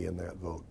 in that vote.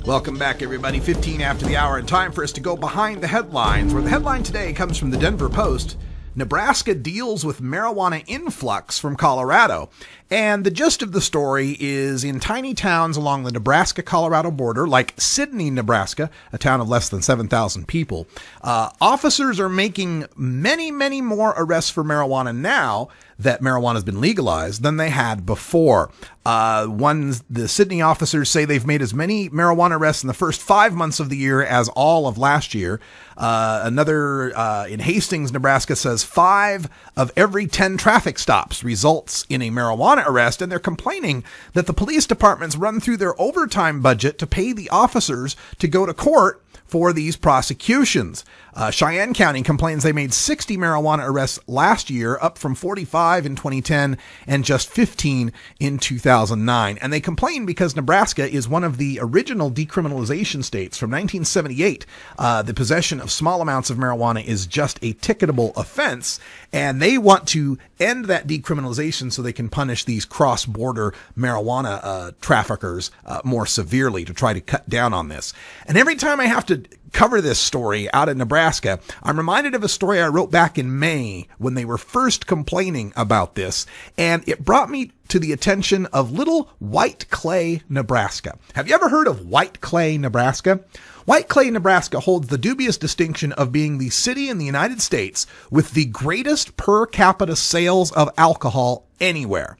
Welcome back, everybody. 15 after the hour, and time for us to go behind the headlines, where the headline today comes from the Denver Post. Nebraska deals with marijuana influx from Colorado. And the gist of the story is in tiny towns along the Nebraska-Colorado border, like Sidney, Nebraska, a town of less than 7,000 people, officers are making many, many more arrests for marijuana now that marijuana has been legalized than they had before. The Sidney officers say they've made as many marijuana arrests in the first 5 months of the year as all of last year. Another in Hastings, Nebraska, says 5 of every 10 traffic stops results in a marijuana arrest, and they're complaining that the police departments run through their overtime budget to pay the officers to go to court for these prosecutions. Cheyenne County complains they made 60 marijuana arrests last year, up from 45 in 2010 and just 15 in 2009. And they complain because Nebraska is one of the original decriminalization states. From 1978, the possession of small amounts of marijuana is just a ticketable offense, and they want to end that decriminalization so they can punish these cross-border marijuana traffickers more severely to try to cut down on this. And every time I have to cover this story out of Nebraska, I'm reminded of a story I wrote back in May when they were first complaining about this, and it brought me to the attention of little White Clay, Nebraska. Have you ever heard of White Clay, Nebraska? White Clay, Nebraska holds the dubious distinction of being the city in the United States with the greatest per capita sales of alcohol anywhere.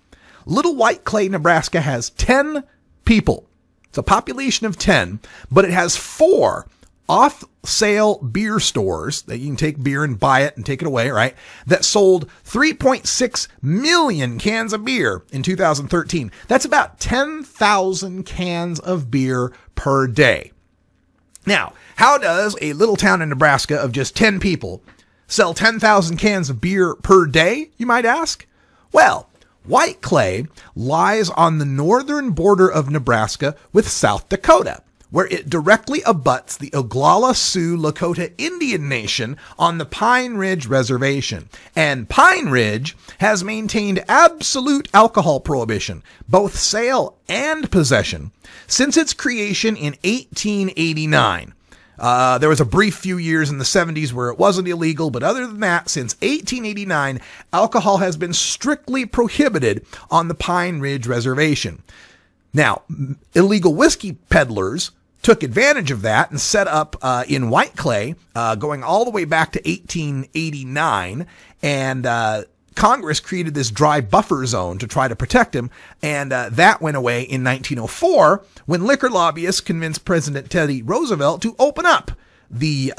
Little White Clay, Nebraska has 10 people. It's a population of 10, but it has 4 off-sale beer stores that you can take beer and buy it and take it away, right? That sold 3.6 million cans of beer in 2013. That's about 10,000 cans of beer per day. Now, how does a little town in Nebraska of just 10 people sell 10,000 cans of beer per day, you might ask? Well, White Clay lies on the northern border of Nebraska with South Dakota, where it directly abuts the Oglala Sioux Lakota Indian Nation on the Pine Ridge Reservation. And Pine Ridge has maintained absolute alcohol prohibition, both sale and possession, since its creation in 1889. There was a brief few years in the 70s where it wasn't illegal, but other than that, since 1889, alcohol has been strictly prohibited on the Pine Ridge Reservation. Now, illegal whiskey peddlers took advantage of that and set up in White Clay, going all the way back to 1889, and Congress created this dry buffer zone to try to protect him, and that went away in 1904 when liquor lobbyists convinced President Teddy Roosevelt to open up the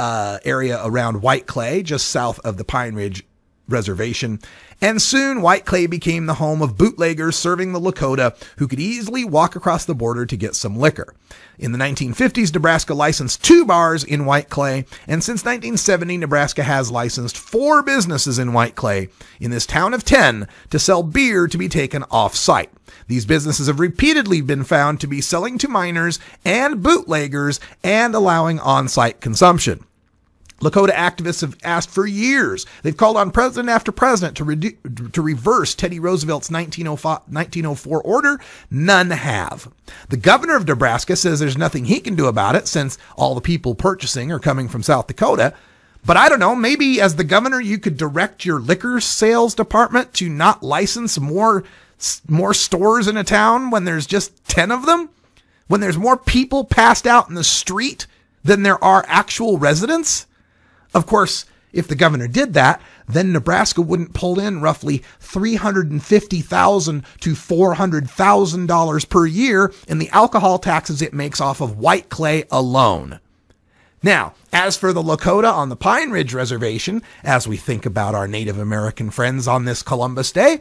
area around White Clay, just south of the Pine Ridge Reservation. And soon White Clay became the home of bootleggers serving the Lakota who could easily walk across the border to get some liquor. In the 1950s, Nebraska licensed 2 bars in White Clay, and since 1970, Nebraska has licensed 4 businesses in White Clay in this town of 10 to sell beer to be taken off-site. These businesses have repeatedly been found to be selling to minors and bootleggers and allowing on-site consumption. Lakota activists have asked for years. They've called on president after president to reverse Teddy Roosevelt's 1904 order. None have. The governor of Nebraska says there's nothing he can do about it since all the people purchasing are coming from South Dakota. But I don't know, maybe as the governor you could direct your liquor sales department to not license more stores in a town when there's just 10 of them? When there's more people passed out in the street than there are actual residents? Of course, if the governor did that, then Nebraska wouldn't pull in roughly $350,000 to $400,000 per year in the alcohol taxes it makes off of White Clay alone. Now, as for the Lakota on the Pine Ridge Reservation, as we think about our Native American friends on this Columbus Day,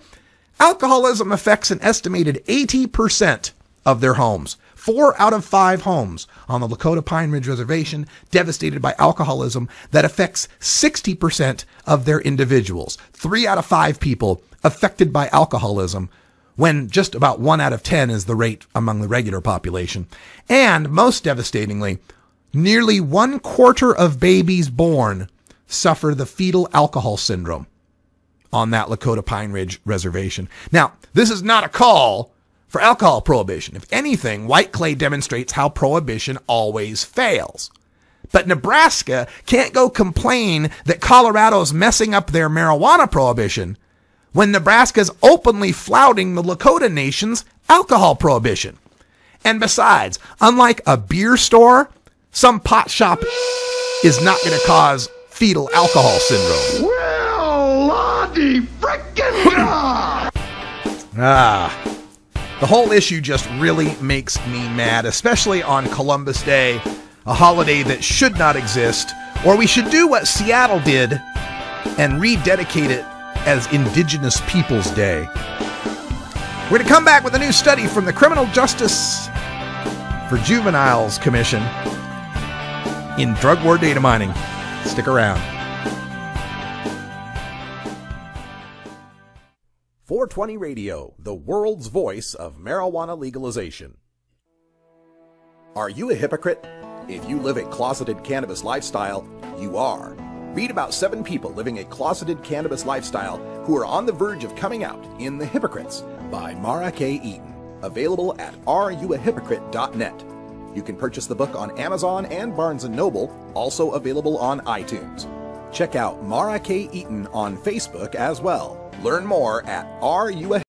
alcoholism affects an estimated 80% of their homes. 4 out of 5 homes on the Lakota Pine Ridge Reservation devastated by alcoholism that affects 60% of their individuals. 3 out of 5 people affected by alcoholism, when just about 1 out of 10 is the rate among the regular population. And most devastatingly, nearly 1/4 of babies born suffer the fetal alcohol syndrome. on that Lakota Pine Ridge Reservation. Now, this is not a call for alcohol prohibition. If anything, White Clay demonstrates how prohibition always fails. But Nebraska can't go complain that Colorado's messing up their marijuana prohibition when Nebraska's openly flouting the Lakota Nation's alcohol prohibition. And besides, unlike a beer store, some pot shop is not going to cause fetal alcohol syndrome. Well, Lottie frickin' God! The whole issue just really makes me mad, especially on Columbus Day, a holiday that should not exist, or we should do what Seattle did and rededicate it as Indigenous Peoples Day. We're going to come back with a new study from the Criminal Justice for Juveniles Commission in drug war data mining. Stick around. 420 Radio, the world's voice of marijuana legalization. Are you a hypocrite? If you live a closeted cannabis lifestyle, you are. Read about 7 people living a closeted cannabis lifestyle who are on the verge of coming out in The Hypocrites by Mara K. Eaton. Available at areyouahypocrite.net. You can purchase the book on Amazon and Barnes & Noble, also available on iTunes. Check out Mara K. Eaton on Facebook as well. Learn more at